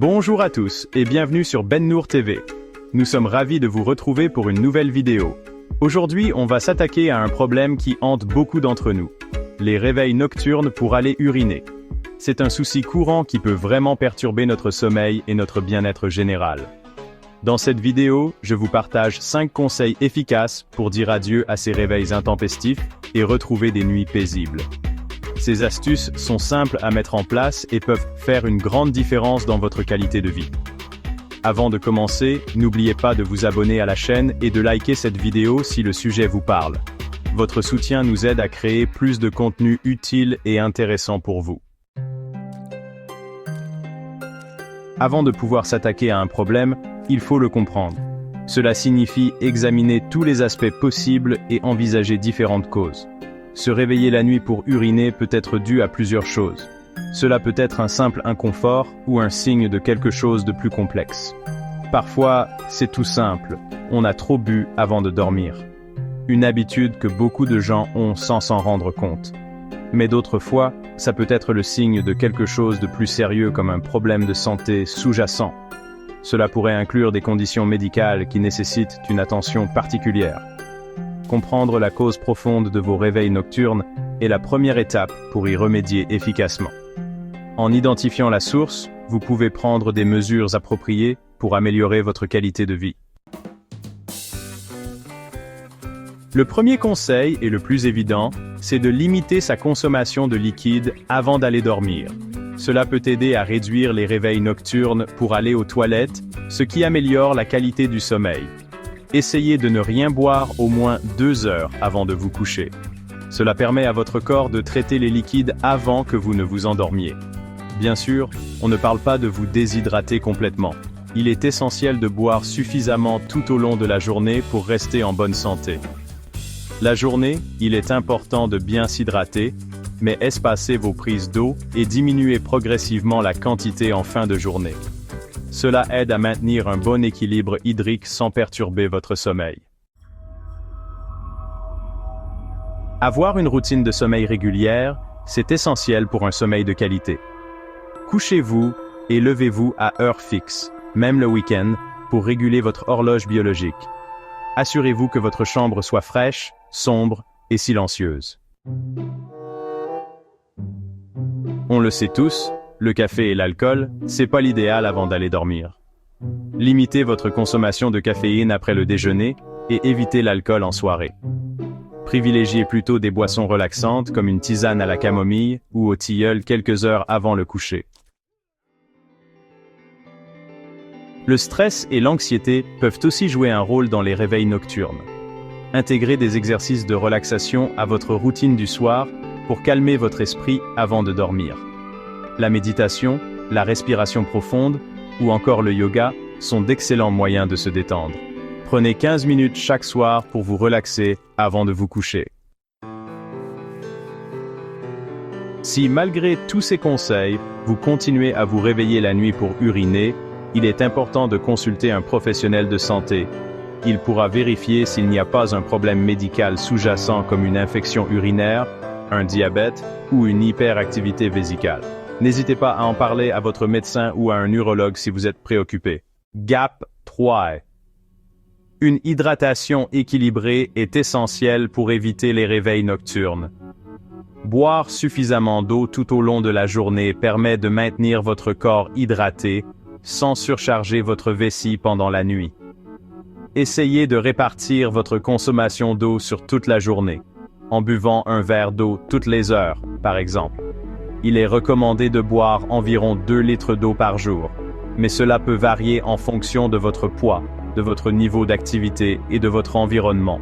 Bonjour à tous et bienvenue sur Ben Nour TV. Nous sommes ravis de vous retrouver pour une nouvelle vidéo. Aujourd'hui, on va s'attaquer à un problème qui hante beaucoup d'entre nous. Les réveils nocturnes pour aller uriner. C'est un souci courant qui peut vraiment perturber notre sommeil et notre bien-être général. Dans cette vidéo, je vous partage 5 conseils efficaces pour dire adieu à ces réveils intempestifs et retrouver des nuits paisibles. Ces astuces sont simples à mettre en place et peuvent faire une grande différence dans votre qualité de vie. Avant de commencer, n'oubliez pas de vous abonner à la chaîne et de liker cette vidéo si le sujet vous parle. Votre soutien nous aide à créer plus de contenu utile et intéressant pour vous. Avant de pouvoir s'attaquer à un problème, il faut le comprendre. Cela signifie examiner tous les aspects possibles et envisager différentes causes. Se réveiller la nuit pour uriner peut être dû à plusieurs choses. Cela peut être un simple inconfort ou un signe de quelque chose de plus complexe. Parfois, c'est tout simple, on a trop bu avant de dormir. Une habitude que beaucoup de gens ont sans s'en rendre compte. Mais d'autres fois, ça peut être le signe de quelque chose de plus sérieux comme un problème de santé sous-jacent. Cela pourrait inclure des conditions médicales qui nécessitent une attention particulière. Comprendre la cause profonde de vos réveils nocturnes est la première étape pour y remédier efficacement. En identifiant la source, vous pouvez prendre des mesures appropriées pour améliorer votre qualité de vie. Le premier conseil, et le plus évident, c'est de limiter sa consommation de liquide avant d'aller dormir. Cela peut aider à réduire les réveils nocturnes pour aller aux toilettes, ce qui améliore la qualité du sommeil. Essayez de ne rien boire au moins 2 heures avant de vous coucher. Cela permet à votre corps de traiter les liquides avant que vous ne vous endormiez. Bien sûr, on ne parle pas de vous déshydrater complètement. Il est essentiel de boire suffisamment tout au long de la journée pour rester en bonne santé. La journée, il est important de bien s'hydrater, mais espacez vos prises d'eau et diminuez progressivement la quantité en fin de journée. Cela aide à maintenir un bon équilibre hydrique sans perturber votre sommeil. Avoir une routine de sommeil régulière, c'est essentiel pour un sommeil de qualité. Couchez-vous et levez-vous à heure fixe, même le week-end, pour réguler votre horloge biologique. Assurez-vous que votre chambre soit fraîche, sombre et silencieuse. On le sait tous, le café et l'alcool, c'est pas l'idéal avant d'aller dormir. Limitez votre consommation de caféine après le déjeuner et évitez l'alcool en soirée. Privilégiez plutôt des boissons relaxantes comme une tisane à la camomille ou au tilleul quelques heures avant le coucher. Le stress et l'anxiété peuvent aussi jouer un rôle dans les réveils nocturnes. Intégrez des exercices de relaxation à votre routine du soir pour calmer votre esprit avant de dormir. La méditation, la respiration profonde ou encore le yoga sont d'excellents moyens de se détendre. Prenez 15 minutes chaque soir pour vous relaxer avant de vous coucher. Si malgré tous ces conseils, vous continuez à vous réveiller la nuit pour uriner, il est important de consulter un professionnel de santé. Il pourra vérifier s'il n'y a pas un problème médical sous-jacent comme une infection urinaire, un diabète ou une hyperactivité vésicale. N'hésitez pas à en parler à votre médecin ou à un urologue si vous êtes préoccupé. Gap 3. Une hydratation équilibrée est essentielle pour éviter les réveils nocturnes. Boire suffisamment d'eau tout au long de la journée permet de maintenir votre corps hydraté sans surcharger votre vessie pendant la nuit. Essayez de répartir votre consommation d'eau sur toute la journée, en buvant un verre d'eau toutes les heures, par exemple. Il est recommandé de boire environ 2 litres d'eau par jour, mais cela peut varier en fonction de votre poids, de votre niveau d'activité et de votre environnement.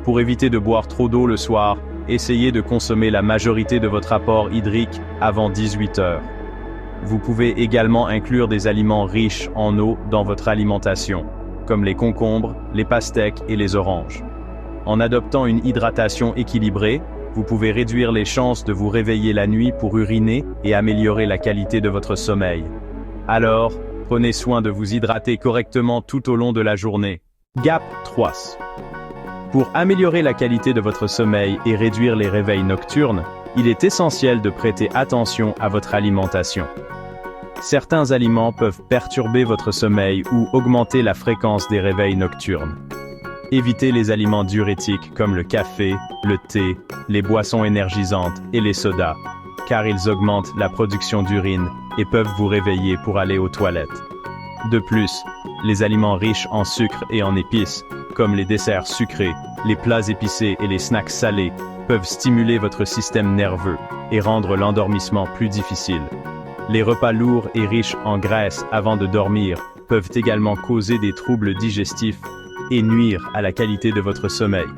Pour éviter de boire trop d'eau le soir, essayez de consommer la majorité de votre apport hydrique avant 18 heures. Vous pouvez également inclure des aliments riches en eau dans votre alimentation, comme les concombres, les pastèques et les oranges. En adoptant une hydratation équilibrée, vous pouvez réduire les chances de vous réveiller la nuit pour uriner et améliorer la qualité de votre sommeil. Alors, prenez soin de vous hydrater correctement tout au long de la journée. Gap 3. Pour améliorer la qualité de votre sommeil et réduire les réveils nocturnes, il est essentiel de prêter attention à votre alimentation. Certains aliments peuvent perturber votre sommeil ou augmenter la fréquence des réveils nocturnes. Évitez les aliments diurétiques comme le café, le thé, les boissons énergisantes et les sodas, car ils augmentent la production d'urine et peuvent vous réveiller pour aller aux toilettes. De plus, les aliments riches en sucre et en épices, comme les desserts sucrés, les plats épicés et les snacks salés, peuvent stimuler votre système nerveux et rendre l'endormissement plus difficile. Les repas lourds et riches en graisse avant de dormir peuvent également causer des troubles digestifs et nuire à la qualité de votre sommeil.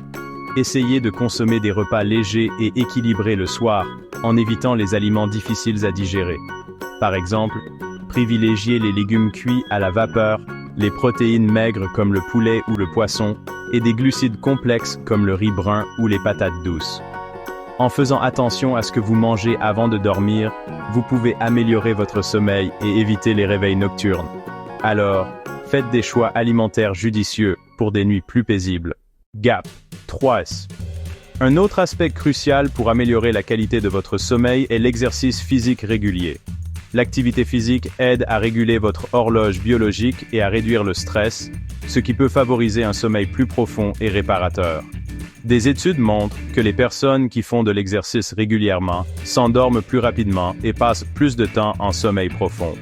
Essayez de consommer des repas légers et équilibrés le soir, en évitant les aliments difficiles à digérer. Par exemple, privilégiez les légumes cuits à la vapeur, les protéines maigres comme le poulet ou le poisson, et des glucides complexes comme le riz brun ou les patates douces. En faisant attention à ce que vous mangez avant de dormir, vous pouvez améliorer votre sommeil et éviter les réveils nocturnes. Alors, faites des choix alimentaires judicieux pour des nuits plus paisibles. GAP 3S. Un autre aspect crucial pour améliorer la qualité de votre sommeil est l'exercice physique régulier. L'activité physique aide à réguler votre horloge biologique et à réduire le stress, ce qui peut favoriser un sommeil plus profond et réparateur. Des études montrent que les personnes qui font de l'exercice régulièrement s'endorment plus rapidement et passent plus de temps en sommeil profond.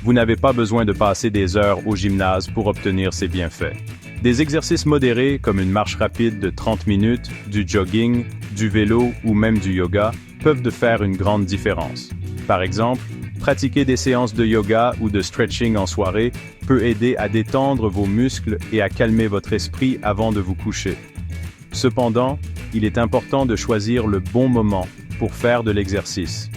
Vous n'avez pas besoin de passer des heures au gymnase pour obtenir ces bienfaits. Des exercices modérés comme une marche rapide de 30 minutes, du jogging, du vélo ou même du yoga peuvent faire une grande différence. Par exemple, pratiquer des séances de yoga ou de stretching en soirée peut aider à détendre vos muscles et à calmer votre esprit avant de vous coucher. Cependant, il est important de choisir le bon moment pour faire de l'exercice.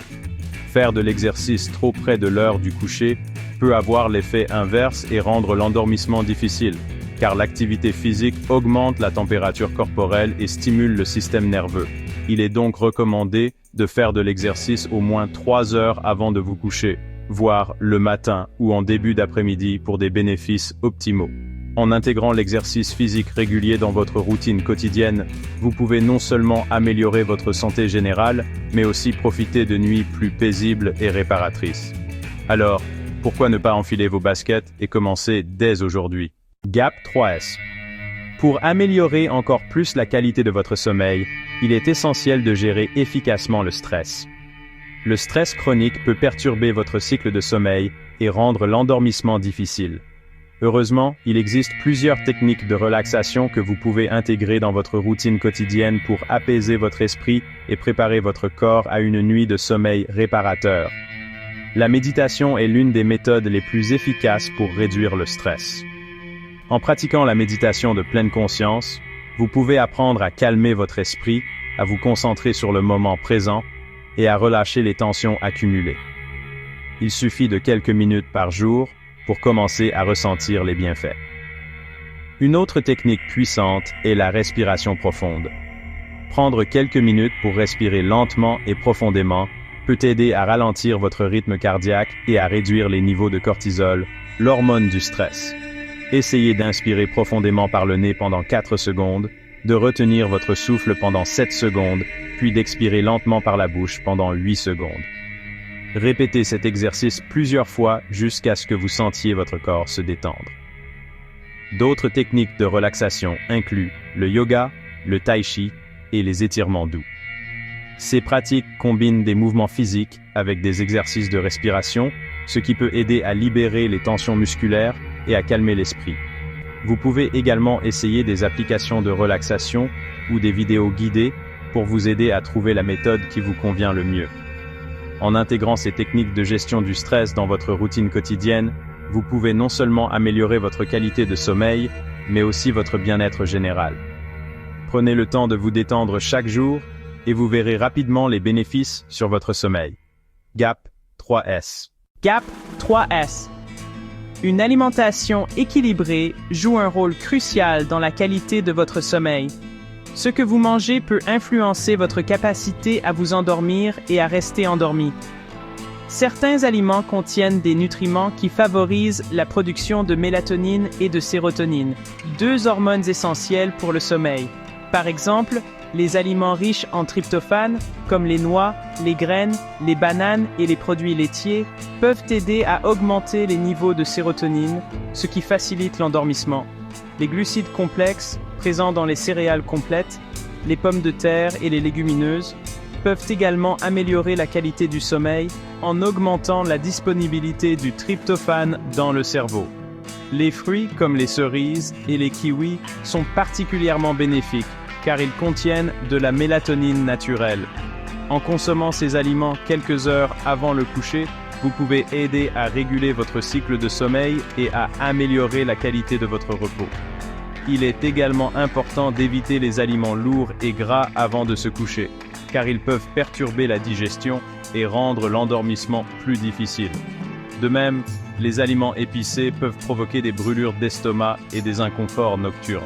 Faire de l'exercice trop près de l'heure du coucher peut avoir l'effet inverse et rendre l'endormissement difficile, car l'activité physique augmente la température corporelle et stimule le système nerveux. Il est donc recommandé de faire de l'exercice au moins 3 heures avant de vous coucher, voire le matin ou en début d'après-midi pour des bénéfices optimaux. En intégrant l'exercice physique régulier dans votre routine quotidienne, vous pouvez non seulement améliorer votre santé générale, mais aussi profiter de nuits plus paisibles et réparatrices. Alors, pourquoi ne pas enfiler vos baskets et commencer dès aujourd'hui? GAP 3S. Pour améliorer encore plus la qualité de votre sommeil, il est essentiel de gérer efficacement le stress. Le stress chronique peut perturber votre cycle de sommeil et rendre l'endormissement difficile. Heureusement, il existe plusieurs techniques de relaxation que vous pouvez intégrer dans votre routine quotidienne pour apaiser votre esprit et préparer votre corps à une nuit de sommeil réparateur. La méditation est l'une des méthodes les plus efficaces pour réduire le stress. En pratiquant la méditation de pleine conscience, vous pouvez apprendre à calmer votre esprit, à vous concentrer sur le moment présent et à relâcher les tensions accumulées. Il suffit de quelques minutes par jour pour commencer à ressentir les bienfaits. Une autre technique puissante est la respiration profonde. Prendre quelques minutes pour respirer lentement et profondément peut aider à ralentir votre rythme cardiaque et à réduire les niveaux de cortisol, l'hormone du stress. Essayez d'inspirer profondément par le nez pendant 4 secondes, de retenir votre souffle pendant 7 secondes, puis d'expirer lentement par la bouche pendant 8 secondes. Répétez cet exercice plusieurs fois jusqu'à ce que vous sentiez votre corps se détendre. D'autres techniques de relaxation incluent le yoga, le tai chi et les étirements doux. Ces pratiques combinent des mouvements physiques avec des exercices de respiration, ce qui peut aider à libérer les tensions musculaires et à calmer l'esprit. Vous pouvez également essayer des applications de relaxation ou des vidéos guidées pour vous aider à trouver la méthode qui vous convient le mieux. En intégrant ces techniques de gestion du stress dans votre routine quotidienne, vous pouvez non seulement améliorer votre qualité de sommeil, mais aussi votre bien-être général. Prenez le temps de vous détendre chaque jour et vous verrez rapidement les bénéfices sur votre sommeil. GAP 3S. GAP 3S. Une alimentation équilibrée joue un rôle crucial dans la qualité de votre sommeil. Ce que vous mangez peut influencer votre capacité à vous endormir et à rester endormi. Certains aliments contiennent des nutriments qui favorisent la production de mélatonine et de sérotonine, 2 hormones essentielles pour le sommeil. Par exemple, Les aliments riches en tryptophane, comme les noix, les graines, les bananes et les produits laitiers, peuvent aider à augmenter les niveaux de sérotonine, ce qui facilite l'endormissement. Les glucides complexes, présents dans les céréales complètes, les pommes de terre et les légumineuses, peuvent également améliorer la qualité du sommeil en augmentant la disponibilité du tryptophane dans le cerveau. Les fruits comme les cerises et les kiwis sont particulièrement bénéfiques car ils contiennent de la mélatonine naturelle. En consommant ces aliments quelques heures avant le coucher, vous pouvez aider à réguler votre cycle de sommeil et à améliorer la qualité de votre repos. Il est également important d'éviter les aliments lourds et gras avant de se coucher, car ils peuvent perturber la digestion et rendre l'endormissement plus difficile. De même, les aliments épicés peuvent provoquer des brûlures d'estomac et des inconforts nocturnes.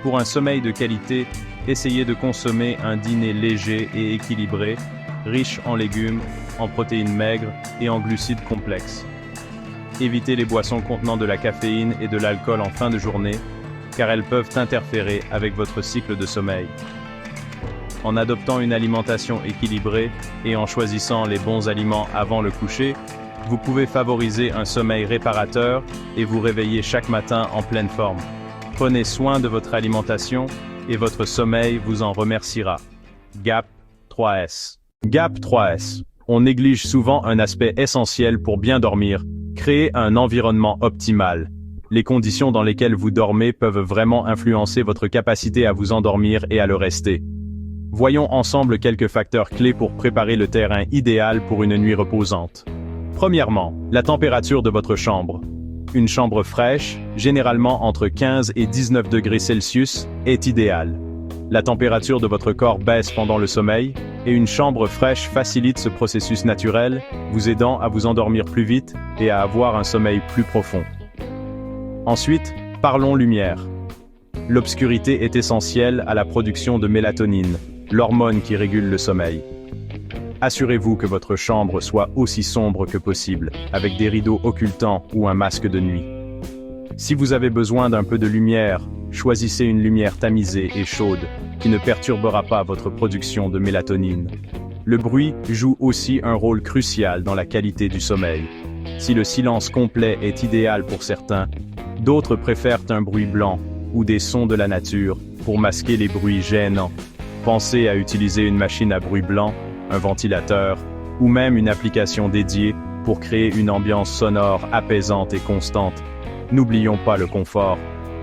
Pour un sommeil de qualité, essayez de consommer un dîner léger et équilibré, riche en légumes, en protéines maigres et en glucides complexes. Évitez les boissons contenant de la caféine et de l'alcool en fin de journée, car elles peuvent interférer avec votre cycle de sommeil. En adoptant une alimentation équilibrée et en choisissant les bons aliments avant le coucher, vous pouvez favoriser un sommeil réparateur et vous réveiller chaque matin en pleine forme. Prenez soin de votre alimentation et votre sommeil vous en remerciera. GAP 3S. GAP 3S. On néglige souvent un aspect essentiel pour bien dormir, créer un environnement optimal. Les conditions dans lesquelles vous dormez peuvent vraiment influencer votre capacité à vous endormir et à le rester. Voyons ensemble quelques facteurs clés pour préparer le terrain idéal pour une nuit reposante. Premièrement, la température de votre chambre. Une chambre fraîche, généralement entre 15 et 19 degrés Celsius, est idéale. La température de votre corps baisse pendant le sommeil, et une chambre fraîche facilite ce processus naturel, vous aidant à vous endormir plus vite et à avoir un sommeil plus profond. Ensuite, parlons lumière. L'obscurité est essentielle à la production de mélatonine, l'hormone qui régule le sommeil. Assurez-vous que votre chambre soit aussi sombre que possible, avec des rideaux occultants ou un masque de nuit. Si vous avez besoin d'un peu de lumière, choisissez une lumière tamisée et chaude, qui ne perturbera pas votre production de mélatonine. Le bruit joue aussi un rôle crucial dans la qualité du sommeil. Si le silence complet est idéal pour certains, d'autres préfèrent un bruit blanc ou des sons de la nature pour masquer les bruits gênants. Pensez à utiliser une machine à bruit blanc, un ventilateur, ou même une application dédiée pour créer une ambiance sonore apaisante et constante. N'oublions pas le confort.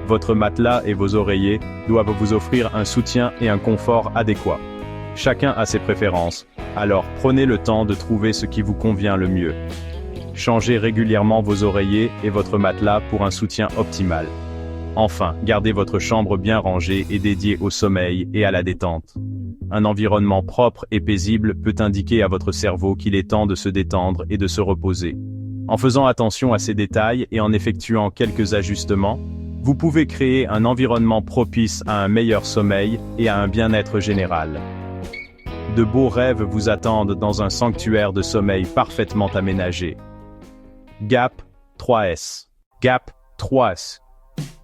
Votre matelas et vos oreillers doivent vous offrir un soutien et un confort adéquats. Chacun a ses préférences, alors prenez le temps de trouver ce qui vous convient le mieux. Changez régulièrement vos oreillers et votre matelas pour un soutien optimal. Enfin, gardez votre chambre bien rangée et dédiée au sommeil et à la détente. Un environnement propre et paisible peut indiquer à votre cerveau qu'il est temps de se détendre et de se reposer. En faisant attention à ces détails et en effectuant quelques ajustements, vous pouvez créer un environnement propice à un meilleur sommeil et à un bien-être général. De beaux rêves vous attendent dans un sanctuaire de sommeil parfaitement aménagé. GAP 3S. GAP 3S.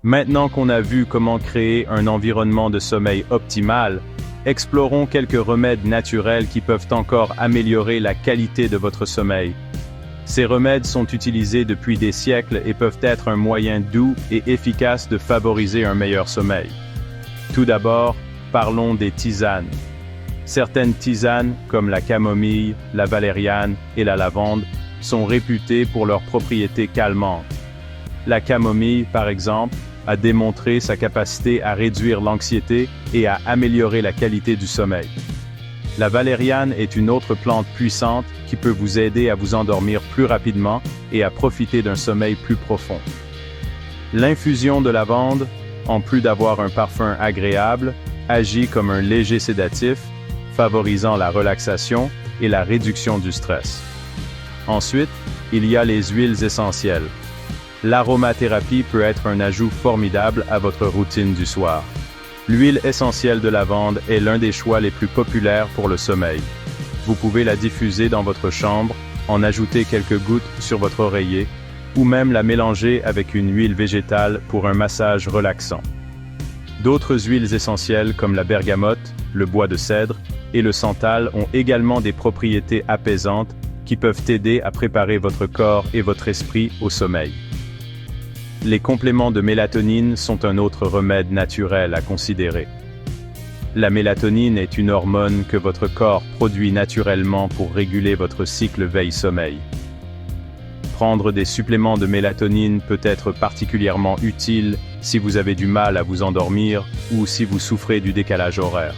Maintenant qu'on a vu comment créer un environnement de sommeil optimal, explorons quelques remèdes naturels qui peuvent encore améliorer la qualité de votre sommeil. Ces remèdes sont utilisés depuis des siècles et peuvent être un moyen doux et efficace de favoriser un meilleur sommeil. Tout d'abord, parlons des tisanes. Certaines tisanes, comme la camomille, la valériane et la lavande, sont réputées pour leurs propriétés calmantes. La camomille, par exemple, a démontré sa capacité à réduire l'anxiété et à améliorer la qualité du sommeil. La valériane est une autre plante puissante qui peut vous aider à vous endormir plus rapidement et à profiter d'un sommeil plus profond. L'infusion de lavande, en plus d'avoir un parfum agréable, agit comme un léger sédatif, favorisant la relaxation et la réduction du stress. Ensuite, il y a les huiles essentielles. L'aromathérapie peut être un ajout formidable à votre routine du soir. L'huile essentielle de lavande est l'un des choix les plus populaires pour le sommeil. Vous pouvez la diffuser dans votre chambre, en ajouter quelques gouttes sur votre oreiller, ou même la mélanger avec une huile végétale pour un massage relaxant. D'autres huiles essentielles comme la bergamote, le bois de cèdre et le santal ont également des propriétés apaisantes qui peuvent aider à préparer votre corps et votre esprit au sommeil. Les compléments de mélatonine sont un autre remède naturel à considérer. La mélatonine est une hormone que votre corps produit naturellement pour réguler votre cycle veille-sommeil. Prendre des suppléments de mélatonine peut être particulièrement utile si vous avez du mal à vous endormir ou si vous souffrez du décalage horaire.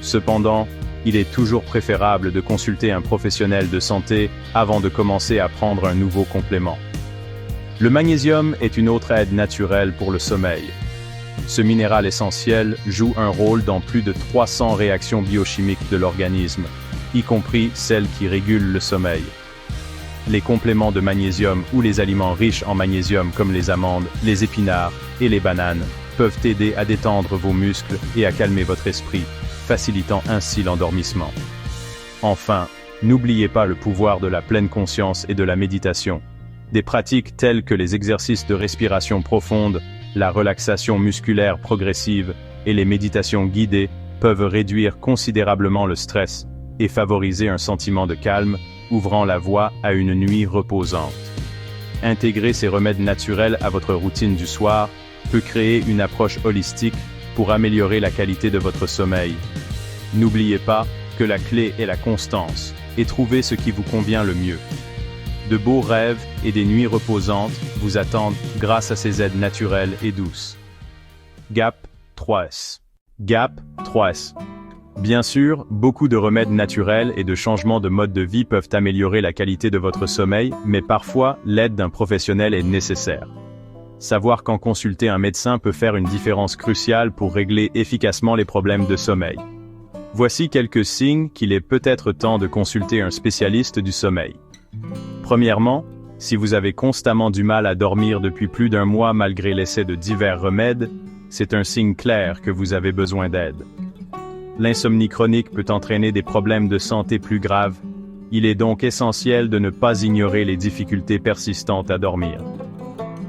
Cependant, il est toujours préférable de consulter un professionnel de santé avant de commencer à prendre un nouveau complément. Le magnésium est une autre aide naturelle pour le sommeil. Ce minéral essentiel joue un rôle dans plus de 300 réactions biochimiques de l'organisme, y compris celles qui régulent le sommeil. Les compléments de magnésium ou les aliments riches en magnésium comme les amandes, les épinards et les bananes peuvent aider à détendre vos muscles et à calmer votre esprit, facilitant ainsi l'endormissement. Enfin, n'oubliez pas le pouvoir de la pleine conscience et de la méditation. Des pratiques telles que les exercices de respiration profonde, la relaxation musculaire progressive et les méditations guidées peuvent réduire considérablement le stress et favoriser un sentiment de calme, ouvrant la voie à une nuit reposante. Intégrer ces remèdes naturels à votre routine du soir peut créer une approche holistique pour améliorer la qualité de votre sommeil. N'oubliez pas que la clé est la constance et trouver ce qui vous convient le mieux. De beaux rêves et des nuits reposantes vous attendent grâce à ces aides naturelles et douces. GAP 3S. GAP 3S. Bien sûr, beaucoup de remèdes naturels et de changements de mode de vie peuvent améliorer la qualité de votre sommeil, mais parfois, l'aide d'un professionnel est nécessaire. Savoir quand consulter un médecin peut faire une différence cruciale pour régler efficacement les problèmes de sommeil. Voici quelques signes qu'il est peut-être temps de consulter un spécialiste du sommeil. Premièrement, si vous avez constamment du mal à dormir depuis plus d'un mois malgré l'essai de divers remèdes, c'est un signe clair que vous avez besoin d'aide. L'insomnie chronique peut entraîner des problèmes de santé plus graves. Il est donc essentiel de ne pas ignorer les difficultés persistantes à dormir.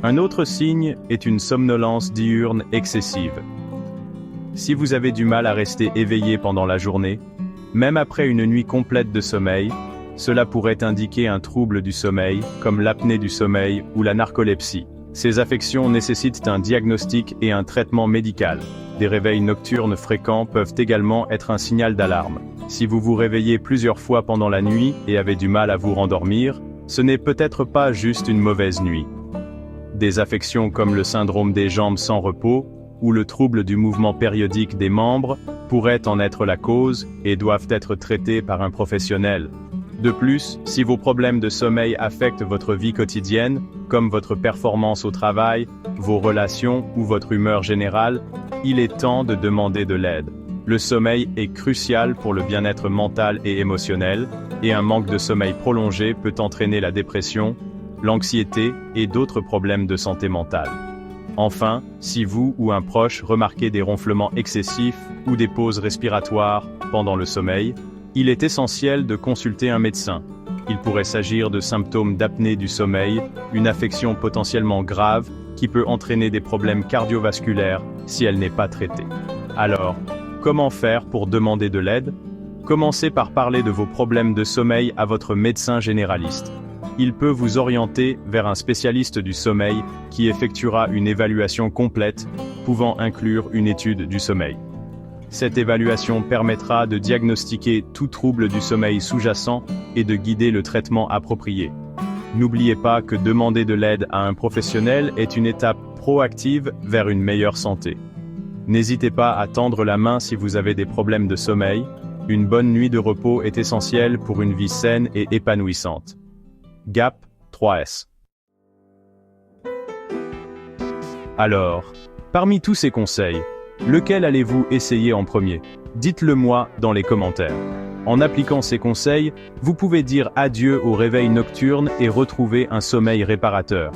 Un autre signe est une somnolence diurne excessive. Si vous avez du mal à rester éveillé pendant la journée, même après une nuit complète de sommeil, cela pourrait indiquer un trouble du sommeil, comme l'apnée du sommeil ou la narcolepsie. Ces affections nécessitent un diagnostic et un traitement médical. Des réveils nocturnes fréquents peuvent également être un signal d'alarme. Si vous vous réveillez plusieurs fois pendant la nuit et avez du mal à vous rendormir, ce n'est peut-être pas juste une mauvaise nuit. Des affections comme le syndrome des jambes sans repos ou le trouble du mouvement périodique des membres pourraient en être la cause et doivent être traités par un professionnel. De plus, si vos problèmes de sommeil affectent votre vie quotidienne, comme votre performance au travail, vos relations ou votre humeur générale, il est temps de demander de l'aide. Le sommeil est crucial pour le bien-être mental et émotionnel, et un manque de sommeil prolongé peut entraîner la dépression, l'anxiété et d'autres problèmes de santé mentale. Enfin, si vous ou un proche remarquez des ronflements excessifs ou des pauses respiratoires pendant le sommeil, il est essentiel de consulter un médecin. Il pourrait s'agir de symptômes d'apnée du sommeil, une affection potentiellement grave qui peut entraîner des problèmes cardiovasculaires si elle n'est pas traitée. Alors, comment faire pour demander de l'aide? Commencez par parler de vos problèmes de sommeil à votre médecin généraliste. Il peut vous orienter vers un spécialiste du sommeil qui effectuera une évaluation complète, pouvant inclure une étude du sommeil. Cette évaluation permettra de diagnostiquer tout trouble du sommeil sous-jacent et de guider le traitement approprié. N'oubliez pas que demander de l'aide à un professionnel est une étape proactive vers une meilleure santé. N'hésitez pas à tendre la main si vous avez des problèmes de sommeil. Une bonne nuit de repos est essentielle pour une vie saine et épanouissante. GAP 3S. Alors, parmi tous ces conseils, lequel allez-vous essayer en premier? Dites-le moi dans les commentaires. En appliquant ces conseils, vous pouvez dire adieu au réveil nocturne et retrouver un sommeil réparateur.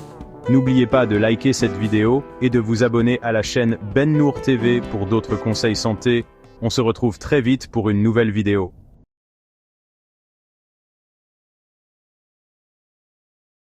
N'oubliez pas de liker cette vidéo et de vous abonner à la chaîne Ben Nour TV pour d'autres conseils santé. On se retrouve très vite pour une nouvelle vidéo.